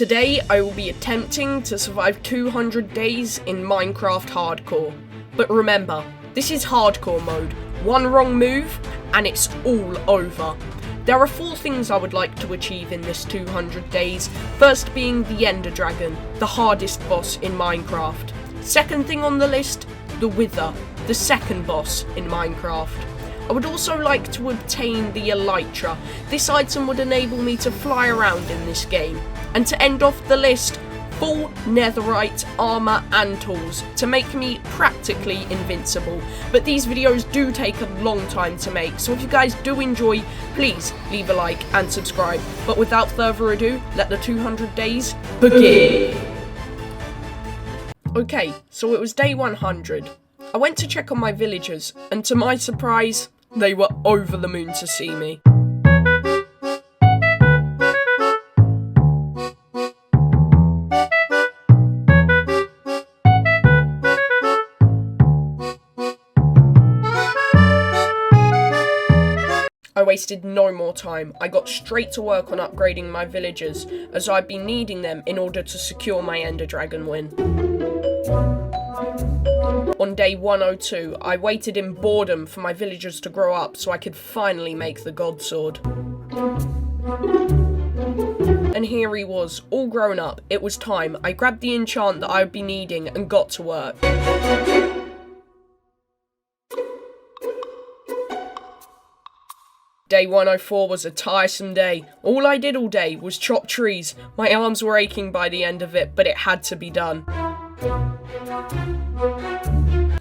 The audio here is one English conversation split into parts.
Today I will be attempting to survive 200 days in Minecraft Hardcore. But remember, this is Hardcore mode. One wrong move and it's all over. There are 4 things I would like to achieve in this 200 days. First being the Ender Dragon, the hardest boss in Minecraft. Second thing on the list, the Wither, the second boss in Minecraft. I would also like to obtain the elytra. This item would enable me to fly around in this game. And to end off the list, full netherite, armour and tools to make me practically invincible. But these videos do take a long time to make, so if you guys do enjoy, please leave a like and subscribe. But without further ado, let the 200 days begin! Okay, so it was day 100. I went to check on my villagers, and to my surprise, they were over the moon to see me. I wasted no more time. I got straight to work on upgrading my villagers, as I'd be needing them in order to secure my Ender Dragon win. On day 102, I waited in boredom for my villagers to grow up so I could finally make the God Sword. And here he was, all grown up. It was time. I grabbed the enchant that I would be needing and got to work. Day 104 was a tiresome day. All I did all day was chop trees. My arms were aching by the end of it, but it had to be done.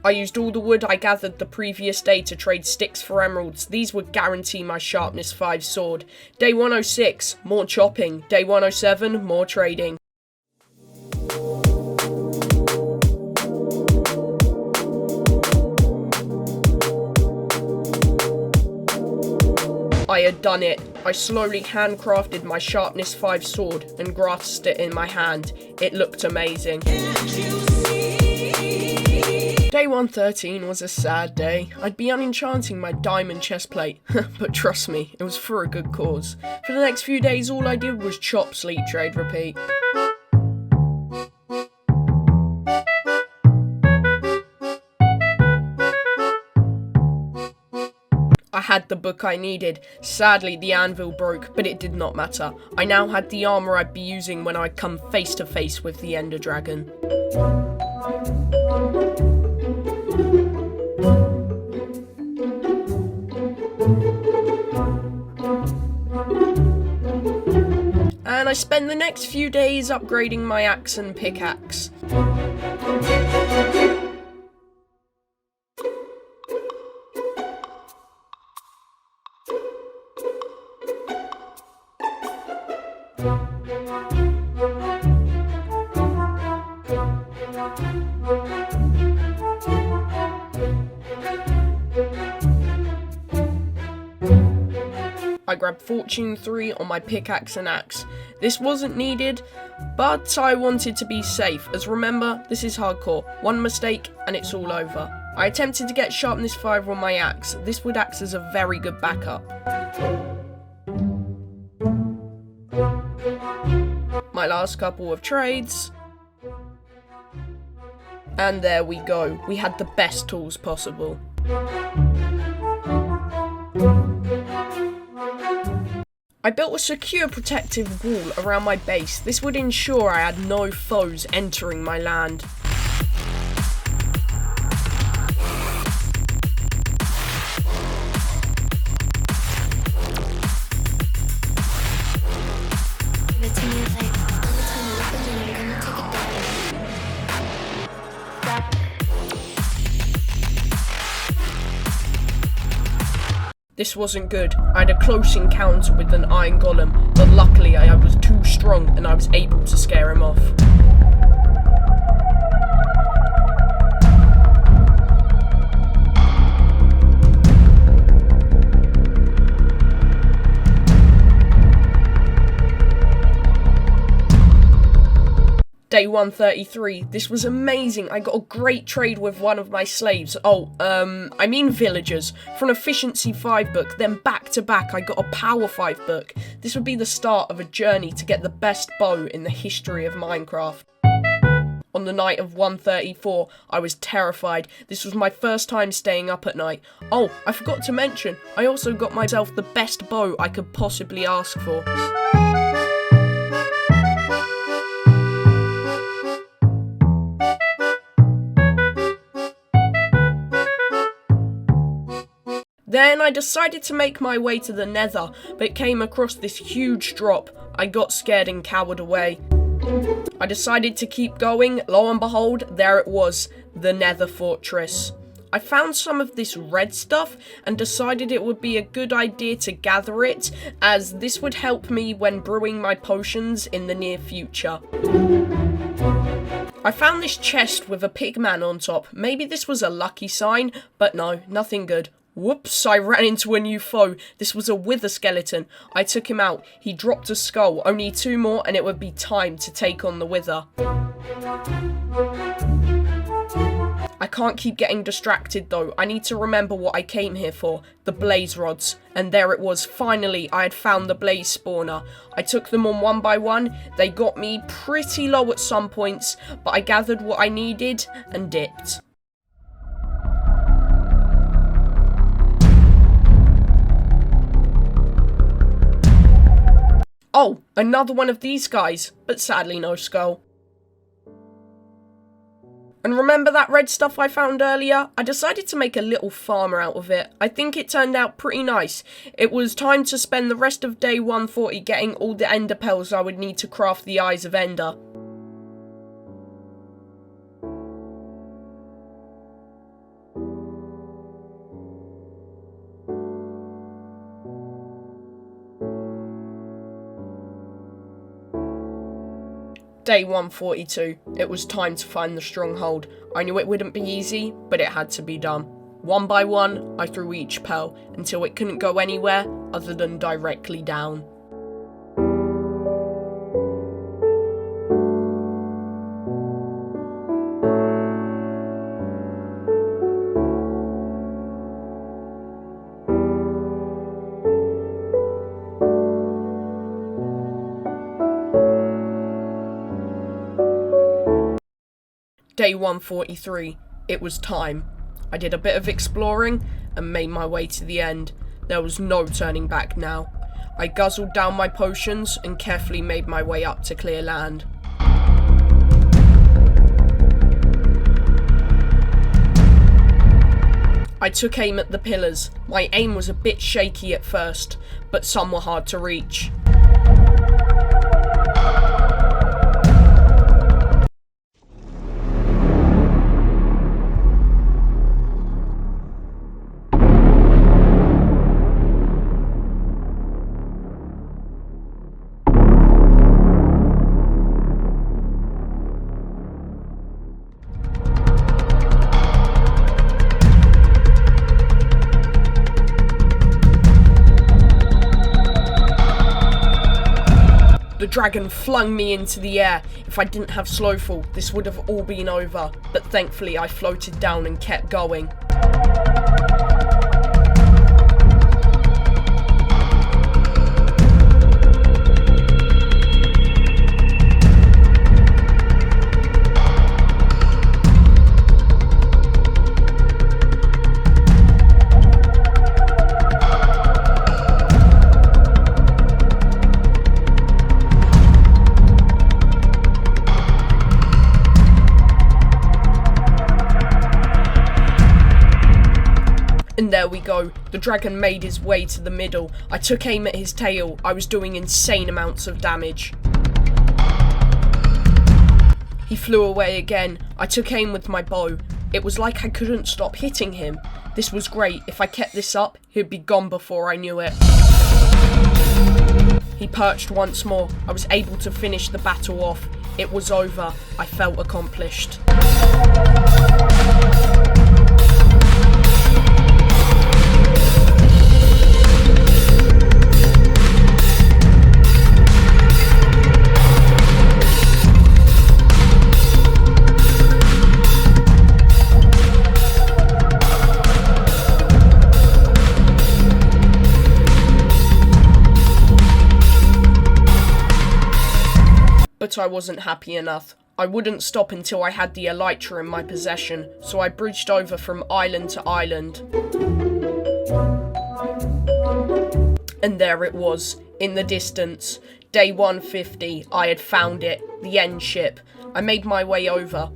I used all the wood I gathered the previous day to trade sticks for emeralds. These would guarantee my sharpness 5 sword. Day 106, more chopping. Day 107, more trading. I had done it. I slowly handcrafted my sharpness 5 sword and grasped it in my hand. It looked amazing. Day 113 was a sad day. I'd be unenchanting my diamond chestplate, but trust me, it was for a good cause. For the next few days all I did was chop, sleep, trade, repeat. I had the book I needed. Sadly, the anvil broke, but it did not matter. I now had the armour I'd be using when I'd come face to face with the Ender Dragon. And I spent the next few days upgrading my axe and pickaxe. I grabbed Fortune 3 on my pickaxe and axe. This wasn't needed, but I wanted to be safe, as remember, this is hardcore. One mistake and it's all over. I attempted to get sharpness 5 on my axe. This would act as a very good backup. My last couple of trades. And there we go. We had the best tools possible. I built a secure protective wall around my base. This would ensure I had no foes entering my land. This wasn't good. I had a close encounter with an iron golem, but luckily I was too strong and I was able to scare him off. Day 133. This was amazing. I got a great trade with one of my slaves. I mean villagers. For an efficiency 5 book, then back to back I got a power 5 book. This would be the start of a journey to get the best bow in the history of Minecraft. On the night of 134, I was terrified. This was my first time staying up at night. Oh, I forgot to mention, I also got myself the best bow I could possibly ask for. Then I decided to make my way to the Nether, but came across this huge drop. I got scared and cowered away. I decided to keep going. Lo and behold, there it was, the Nether fortress. I found some of this red stuff and decided it would be a good idea to gather it, as this would help me when brewing my potions in the near future. I found this chest with a pigman on top. Maybe this was a lucky sign, but no, nothing good. Whoops, I ran into a new foe. This was a wither skeleton. I took him out. He dropped a skull. Only 2 more and it would be time to take on the wither. I can't keep getting distracted though. I need to remember what I came here for. The blaze rods. And there it was. Finally, I had found the blaze spawner. I took them on 1 by 1. They got me pretty low at some points, but I gathered what I needed and dipped. Oh, another one of these guys, but sadly no skull. And remember that red stuff I found earlier? I decided to make a little farmer out of it. I think it turned out pretty nice. It was time to spend the rest of day 140 getting all the ender pearls I would need to craft the Eyes of Ender. Day 142. It was time to find the stronghold. I knew it wouldn't be easy, but it had to be done. 1 by 1, I threw each pearl until it couldn't go anywhere other than directly down. Day 143. It was time. I did a bit of exploring and made my way to the end. There was no turning back now. I guzzled down my potions and carefully made my way up to clear land. I took aim at the pillars. My aim was a bit shaky at first, but some were hard to reach. The dragon flung me into the air. If I didn't have slowfall, this would have all been over. But thankfully I floated down and kept going. And there we go. The dragon made his way to the middle. I took aim at his tail. I was doing insane amounts of damage. He flew away again. I took aim with my bow. It was like I couldn't stop hitting him. This was great. If I kept this up, he'd be gone before I knew it. He perched once more. I was able to finish the battle off. It was over. I felt accomplished. But I wasn't happy enough. I wouldn't stop until I had the elytra in my possession, so I bridged over from island to island. And there it was, in the distance. Day 150, I had found it, the end ship. I made my way over.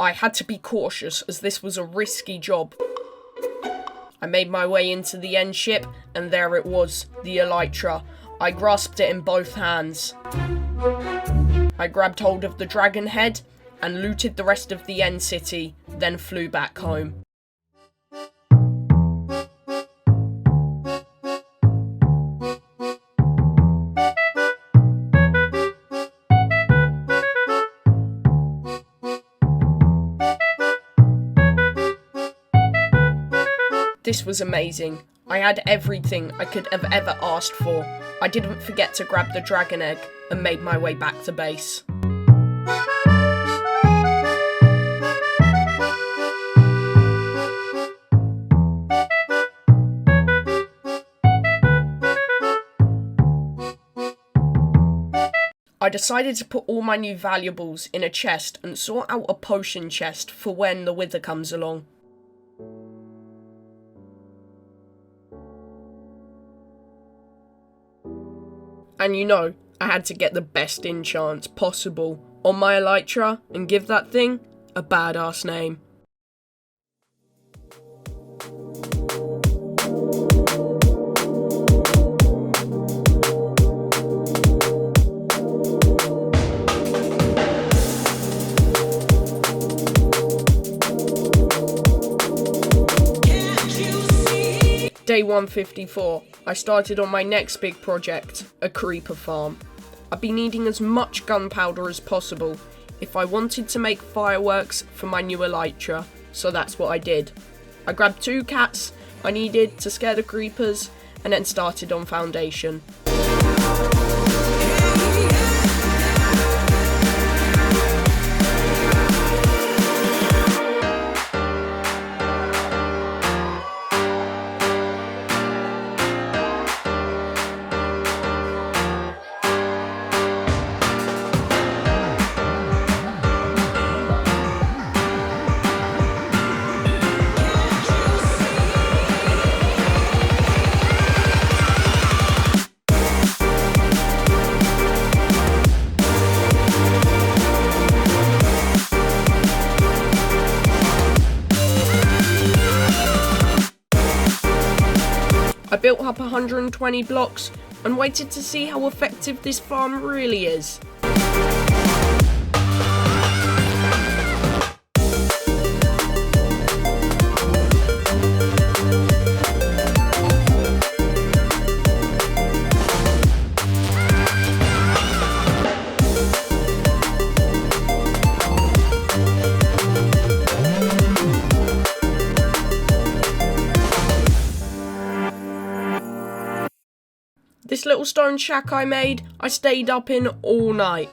I had to be cautious as this was a risky job. I made my way into the end ship, and there it was, the elytra. I grasped it in both hands. I grabbed hold of the dragon head and looted the rest of the end city, then flew back home. This was amazing. I had everything I could have ever asked for. I didn't forget to grab the dragon egg and made my way back to base. I decided to put all my new valuables in a chest and sort out a potion chest for when the wither comes along. And you know, I had to get the best enchants possible on my elytra and give that thing a badass name. Day 154, I started on my next big project, a creeper farm. I've been needing as much gunpowder as possible if I wanted to make fireworks for my new elytra, so that's what I did. I grabbed 2 cats I needed to scare the creepers and then started on foundation. I built up 120 blocks and waited to see how effective this farm really is. This little stone shack I made, I stayed up in all night.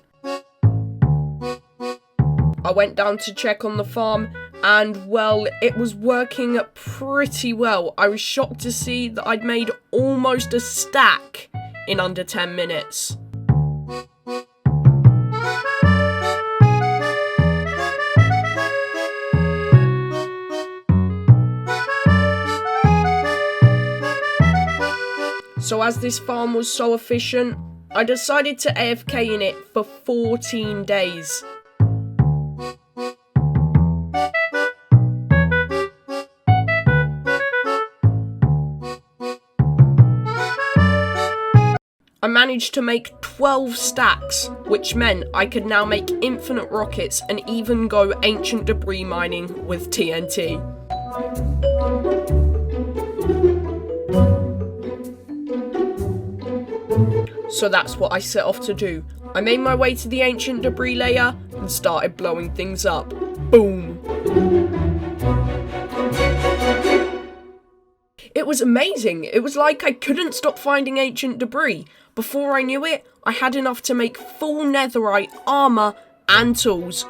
I went down to check on the farm and, well, it was working pretty well. I was shocked to see that I'd made almost a stack in under 10 minutes. So as this farm was so efficient, I decided to AFK in it for 14 days. I managed to make 12 stacks, which meant I could now make infinite rockets and even go ancient debris mining with TNT. So that's what I set off to do. I made my way to the ancient debris layer and started blowing things up. Boom! It was amazing. It was like I couldn't stop finding ancient debris. Before I knew it, I had enough to make full netherite, armour and tools.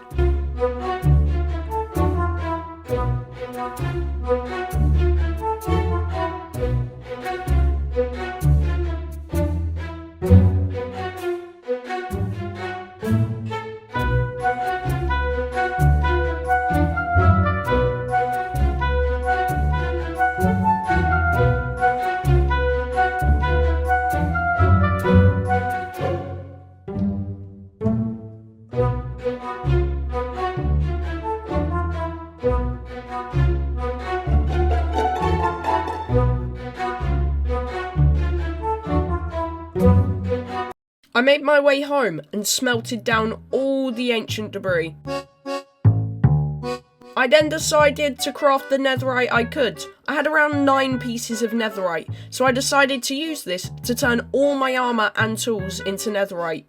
made my way home and smelted down all the ancient debris. I then decided to craft the netherite I could. I had around 9 pieces of netherite, so I decided to use this to turn all my armour and tools into netherite.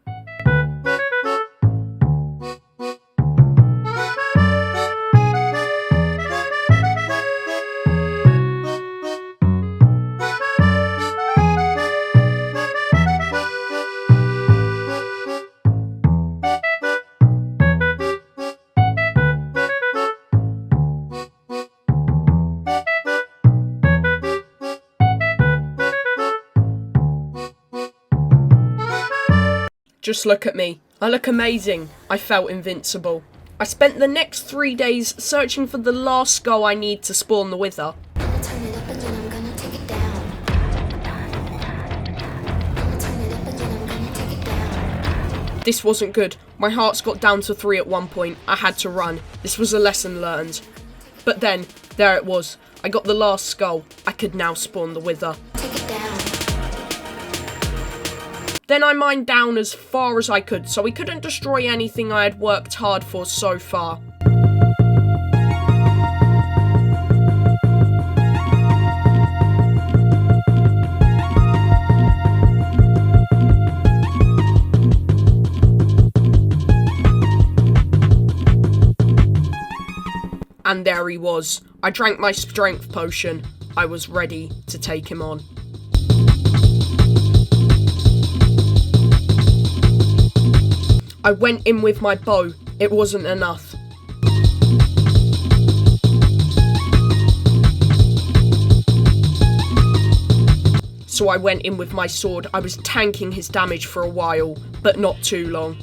Just look at me. I look amazing. I felt invincible. I spent the next 3 days searching for the last skull I need to spawn the Wither. This wasn't good. My hearts got down to 3 at one point. I had to run. This was a lesson learned. But then, there it was. I got the last skull. I could now spawn the Wither. Then I mined down as far as I could, so we couldn't destroy anything I had worked hard for so far. And there he was. I drank my strength potion. I was ready to take him on. I went in with my bow. It wasn't enough. So I went in with my sword. I was tanking his damage for a while, but not too long.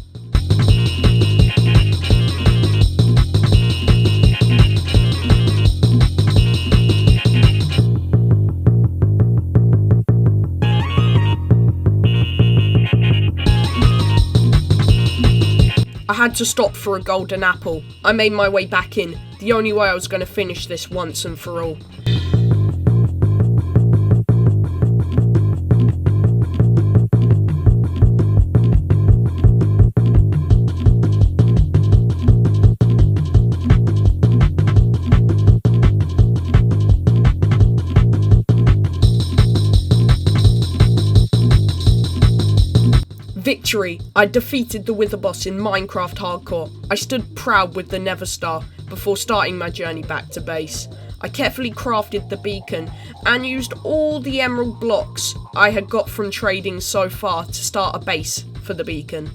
I had to stop for a golden apple. I made my way back in, the only way I was going to finish this once and for all. Victory! I defeated the Wither boss in Minecraft Hardcore. I stood proud with the Nether Star before starting my journey back to base. I carefully crafted the beacon and used all the emerald blocks I had got from trading so far to start a base for the beacon.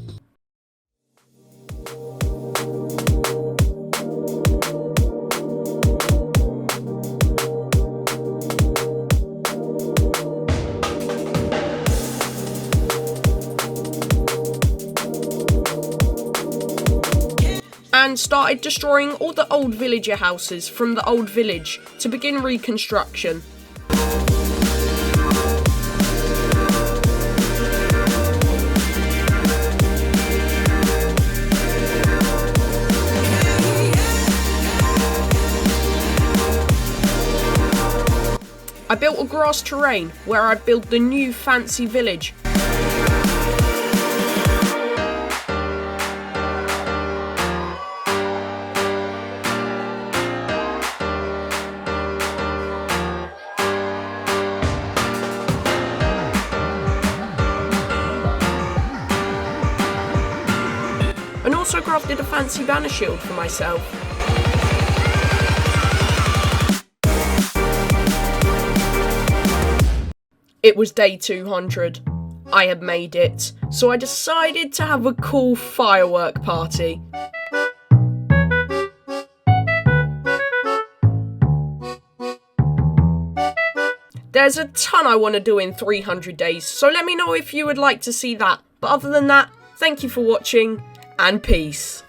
And started destroying all the old villager houses from the old village to begin reconstruction. I built a grass terrain where I built the new fancy village. And also crafted a fancy banner shield for myself. It was day 200. I had made it, so I decided to have a cool firework party. There's a ton I want to do in 300 days, so let me know if you would like to see that. But other than that, thank you for watching, and peace.